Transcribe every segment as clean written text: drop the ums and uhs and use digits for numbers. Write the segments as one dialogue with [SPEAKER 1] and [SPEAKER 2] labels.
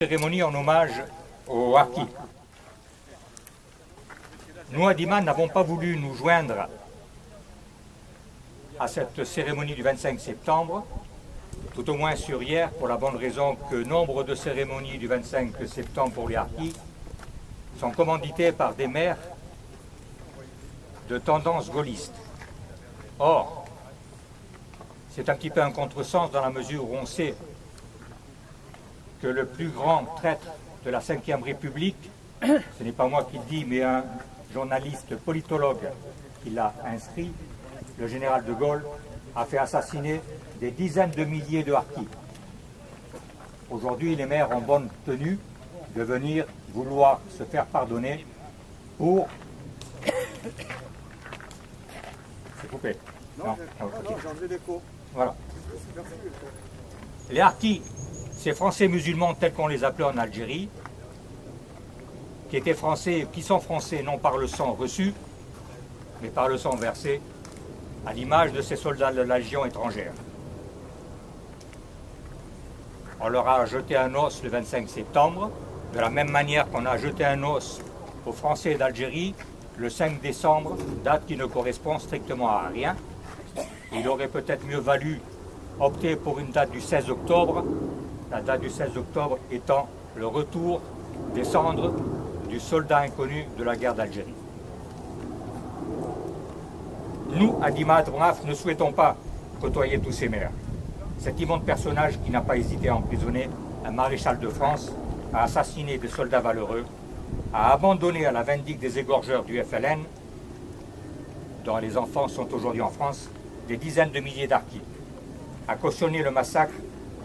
[SPEAKER 1] Cérémonie en hommage aux harkis. Nous, à Dima, n'avons pas voulu nous joindre à cette cérémonie du 25 septembre, tout au moins sur hier, pour la bonne raison que nombre de cérémonies du 25 septembre pour les harkis sont commanditées par des maires de tendance gaulliste. Or, c'est un petit peu un contresens dans la mesure où on sait que le plus grand traître de la Ve République, ce n'est pas moi qui le dis, mais un journaliste politologue qui l'a inscrit, le général de Gaulle, a fait assassiner des dizaines de milliers de harkis. Aujourd'hui, les maires ont bonne tenue de venir vouloir se faire pardonner pour... C'est coupé.
[SPEAKER 2] Non, j'ai enlevé l'écho.
[SPEAKER 1] Voilà. Les harkis, ces Français musulmans tels qu'on les appelait en Algérie, qui sont français non par le sang reçu, mais par le sang versé, à l'image de ces soldats de la Légion étrangère. On leur a jeté un os le 25 septembre, de la même manière qu'on a jeté un os aux Français d'Algérie le 5 décembre, date qui ne correspond strictement à rien. Il aurait peut-être mieux valu opter pour une date du 16 octobre, la date du 16 octobre étant le retour des cendres du soldat inconnu de la guerre d'Algérie. Nous, à Dima Drmaf, ne souhaitons pas côtoyer tous ces maires. Cet immonde personnage qui n'a pas hésité à emprisonner un maréchal de France, à assassiner des soldats valeureux, à abandonner à la vindicte des égorgeurs du FLN, dont les enfants sont aujourd'hui en France, des dizaines de milliers d'harkis, à cautionner le massacre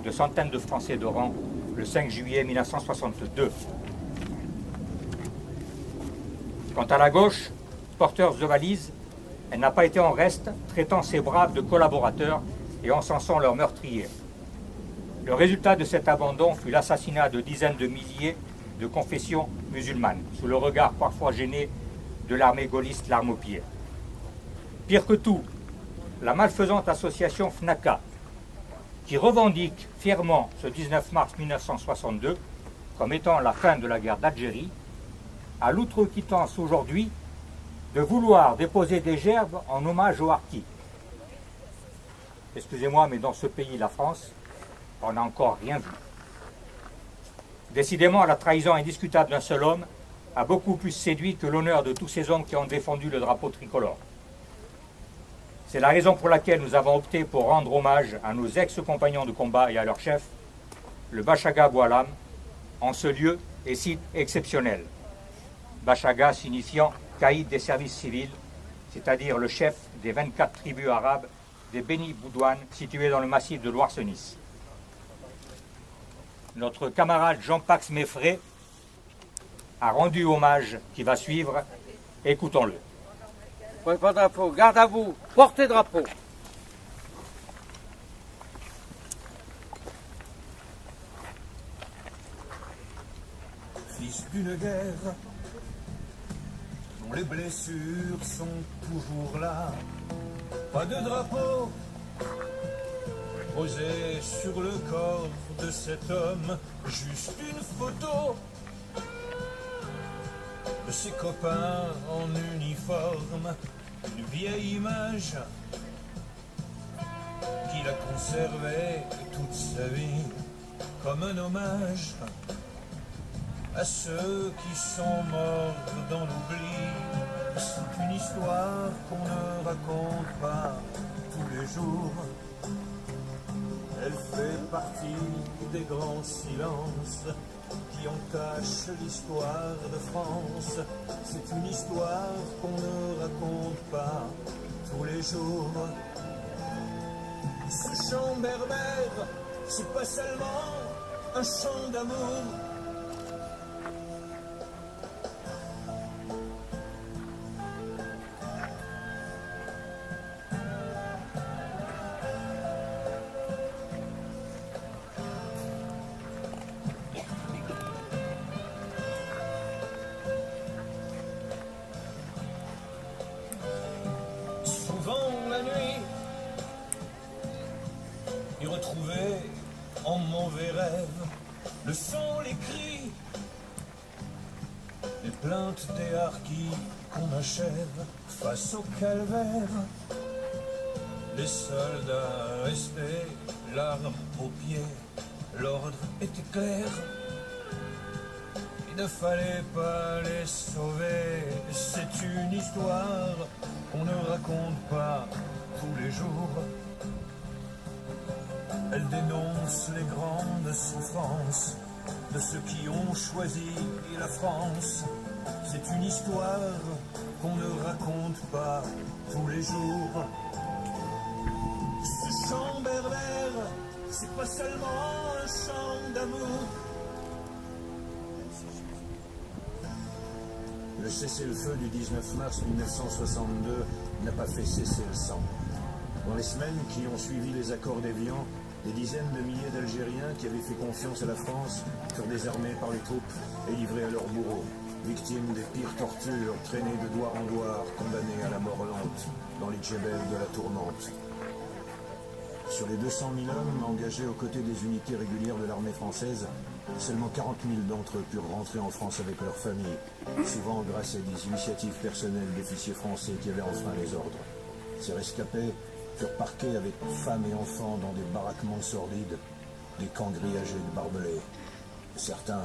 [SPEAKER 1] de centaines de Français d'Oran le 5 juillet 1962. Quant à la gauche, porteuse de valises, elle n'a pas été en reste, traitant ses braves de collaborateurs et encensant leurs meurtriers. Le résultat de cet abandon fut l'assassinat de dizaines de milliers de confessions musulmanes, sous le regard parfois gêné de l'armée gaulliste l'arme au pied. Pire que tout, la malfaisante association FNACA, qui revendique fièrement ce 19 mars 1962 comme étant la fin de la guerre d'Algérie, a l'outrecuidance aujourd'hui de vouloir déposer des gerbes en hommage aux harkis. Excusez-moi, mais dans ce pays, la France, on n'a encore rien vu. Décidément, la trahison indiscutable d'un seul homme a beaucoup plus séduit que l'honneur de tous ces hommes qui ont défendu le drapeau tricolore. C'est la raison pour laquelle nous avons opté pour rendre hommage à nos ex-compagnons de combat et à leur chef, le Bachaga Boualam, en ce lieu et site exceptionnel. Bachaga signifiant caïd des services civils, c'est-à-dire le chef des 24 tribus arabes des Beni Boudouane, situées dans le massif de Loire-Senis. Notre camarade Jean-Pax Meffrey a rendu hommage qui va suivre. Écoutons-le.
[SPEAKER 3] Prenez pas drapeau, garde à vous, portez drapeau.
[SPEAKER 4] Fils d'une guerre dont les blessures sont toujours là, pas de drapeau posé sur le corps de cet homme, juste une photo de ses copains en uniforme, une vieille image qu'il a conservée toute sa vie comme un hommage à ceux qui sont morts dans l'oubli. C'est une histoire qu'on ne raconte pas tous les jours. Elle fait partie des grands silences qui entachent l'histoire de France. C'est une histoire qu'on ne raconte pas tous les jours. Ce chant berbère, c'est pas seulement un chant d'amour. La nuit et retrouver en mauvais rêve le son, les cris, les plaintes des harkis qu'on achève face au calvaire. Les soldats restaient, l'arme aux pieds, l'ordre était clair. Il ne fallait pas les sauver, c'est une histoire qu'on ne raconte pas tous les jours. Elle dénonce les grandes souffrances de ceux qui ont choisi la France. C'est une histoire qu'on ne raconte pas tous les jours. Ce chant berbère, c'est pas seulement un chant d'amour.
[SPEAKER 5] Le cessez-le-feu du 19 mars 1962 n'a pas fait cesser le sang. Dans les semaines qui ont suivi les accords d'Évian, des dizaines de milliers d'Algériens qui avaient fait confiance à la France furent désarmés par les troupes et livrés à leurs bourreaux, victimes des pires tortures, traînés de douar en douar, condamnés à la mort lente dans les djebels de la tourmente. Sur les 200 000 hommes engagés aux côtés des unités régulières de l'armée française, seulement 40 000 d'entre eux purent rentrer en France avec leurs familles, souvent grâce à des initiatives personnelles d'officiers français qui avaient enfreint les ordres. Ces rescapés furent parqués avec femmes et enfants dans des baraquements sordides, des camps grillagés de barbelés. Certains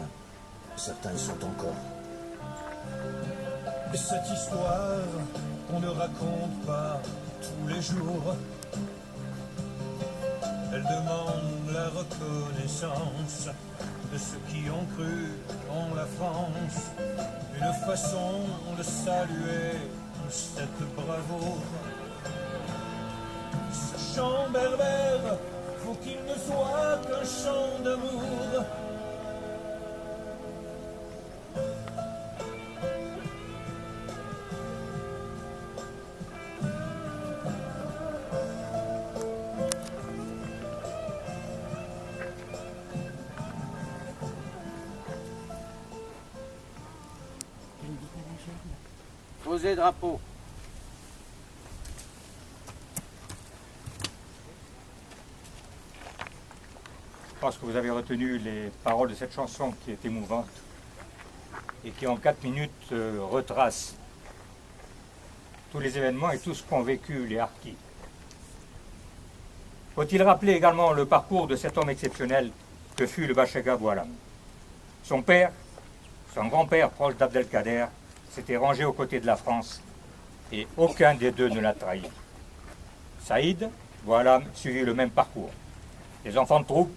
[SPEAKER 5] y sont encore.
[SPEAKER 4] Et cette histoire qu'on ne raconte pas tous les jours, elle demande la reconnaissance de ceux qui ont cru en la France, une façon de saluer cette bravoure. Ce chant berbère, faut qu'il ne soit qu'un chant d'amour.
[SPEAKER 3] Posez drapeau.
[SPEAKER 1] Je pense que vous avez retenu les paroles de cette chanson qui est émouvante et qui en 4 minutes retrace tous les événements et tout ce qu'ont vécu les harkis. Faut-il rappeler également le parcours de cet homme exceptionnel que fut le Bachaga Boualam. Son père, son grand-père proche d'Abdelkader, s'était rangé aux côtés de la France et aucun des deux ne l'a trahi. Saïd Boualam suivit le même parcours. Les enfants de troupe,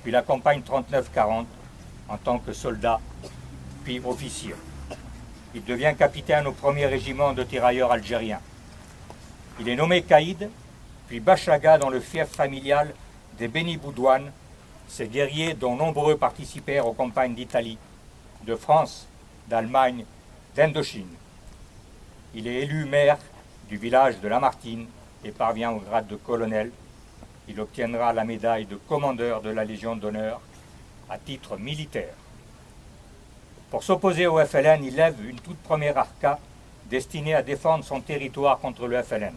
[SPEAKER 1] puis la campagne 39-40 en tant que soldat, puis officier. Il devient capitaine au 1er régiment de tirailleurs algériens. Il est nommé caïd, puis Bachaga dans le fief familial des Beni Boudouane, ces guerriers dont nombreux participèrent aux campagnes d'Italie, de France, d'Allemagne, d'Indochine. Il est élu maire du village de Lamartine et parvient au grade de colonel. Il obtiendra la médaille de commandeur de la Légion d'honneur à titre militaire. Pour s'opposer au FLN, il lève une toute première arca destinée à défendre son territoire contre le FLN.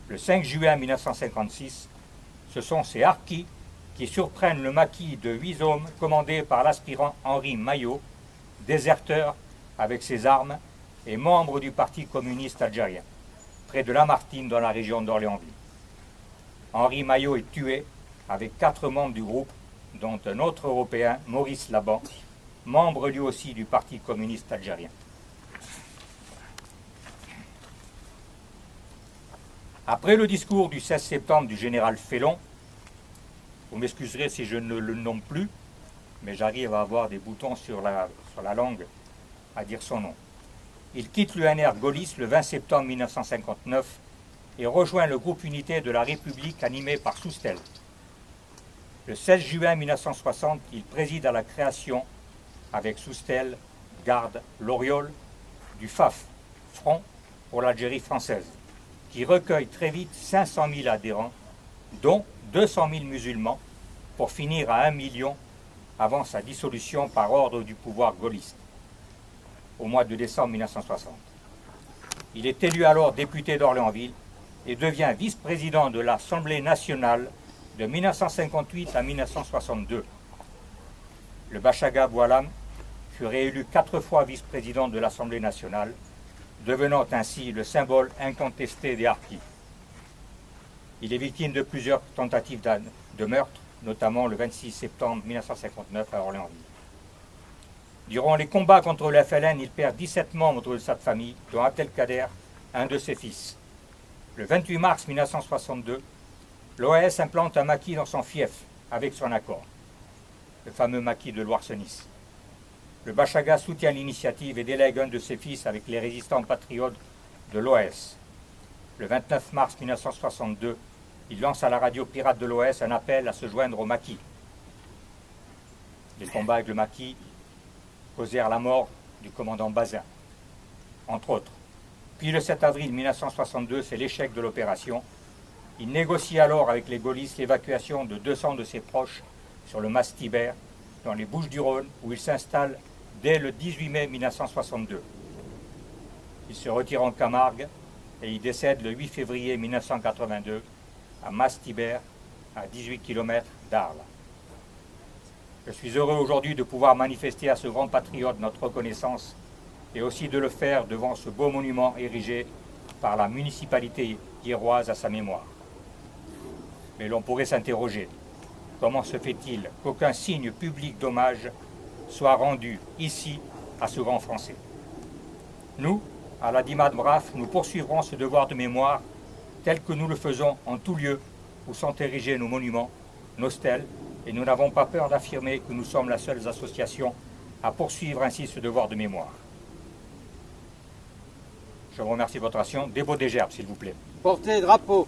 [SPEAKER 1] Le 5 juin 1956, ce sont ces harkis qui surprennent le maquis de 8 hommes commandé par l'aspirant Henri Maillot, déserteur avec ses armes et membre du Parti communiste algérien, près de Lamartine dans la région d'Orléansville. Henri Maillot est tué avec 4 membres du groupe, dont un autre Européen, Maurice Laban, membre lui aussi du Parti communiste algérien. Après le discours du 16 septembre du général Félon, vous m'excuserez si je ne le nomme plus, mais j'arrive à avoir des boutons sur la langue à dire son nom. Il quitte l'UNR gaulliste le 20 septembre 1959 et rejoint le groupe unité de la République animé par Soustelle. Le 16 juin 1960, il préside à la création, avec Soustelle, Garde, Loriol, du FAF, Front pour l'Algérie française, qui recueille très vite 500 000 adhérents, dont 200 000 musulmans, pour finir à 1 million avant sa dissolution par ordre du pouvoir gaulliste, au mois de décembre 1960. Il est élu alors député d'Orléansville et devient vice-président de l'Assemblée nationale de 1958 à 1962. le Bachaga Boualam fut réélu 4 fois vice-président de l'Assemblée nationale, devenant ainsi le symbole incontesté des harkis. Il est victime de plusieurs tentatives de meurtre, notamment le 26 septembre 1959 à Orléansville. Durant les combats contre le FLN, il perd 17 membres de sa famille, dont Abdelkader, un de ses fils. Le 28 mars 1962, l'OAS implante un maquis dans son fief, avec son accord, le fameux maquis de Loarsenis. Le Bachaga soutient l'initiative et délègue un de ses fils avec les résistants patriotes de l'OAS. Le 29 mars 1962, il lance à la radio pirate de l'OAS un appel à se joindre au maquis. Les combats avec le maquis causèrent la mort du commandant Bazin, entre autres. Puis le 7 avril 1962, c'est l'échec de l'opération. Il négocie alors avec les gaullistes l'évacuation de 200 de ses proches sur le mas Tibère, dans les Bouches-du-Rhône, où il s'installe dès le 18 mai 1962. Il se retire en Camargue et il décède le 8 février 1982 à Mas-Tibère, à 18 km d'Arles. Je suis heureux aujourd'hui de pouvoir manifester à ce grand patriote notre reconnaissance et aussi de le faire devant ce beau monument érigé par la municipalité hiéroise à sa mémoire. Mais l'on pourrait s'interroger, comment se fait-il qu'aucun signe public d'hommage soit rendu ici à ce grand Français? Nous, à la Dimad Braf, nous poursuivrons ce devoir de mémoire tel que nous le faisons en tout lieu où sont érigés nos monuments, nos stèles, et nous n'avons pas peur d'affirmer que nous sommes la seule association à poursuivre ainsi ce devoir de mémoire. Je vous remercie de votre attention. Des beaux des gerbes, s'il vous plaît.
[SPEAKER 3] Portez drapeau.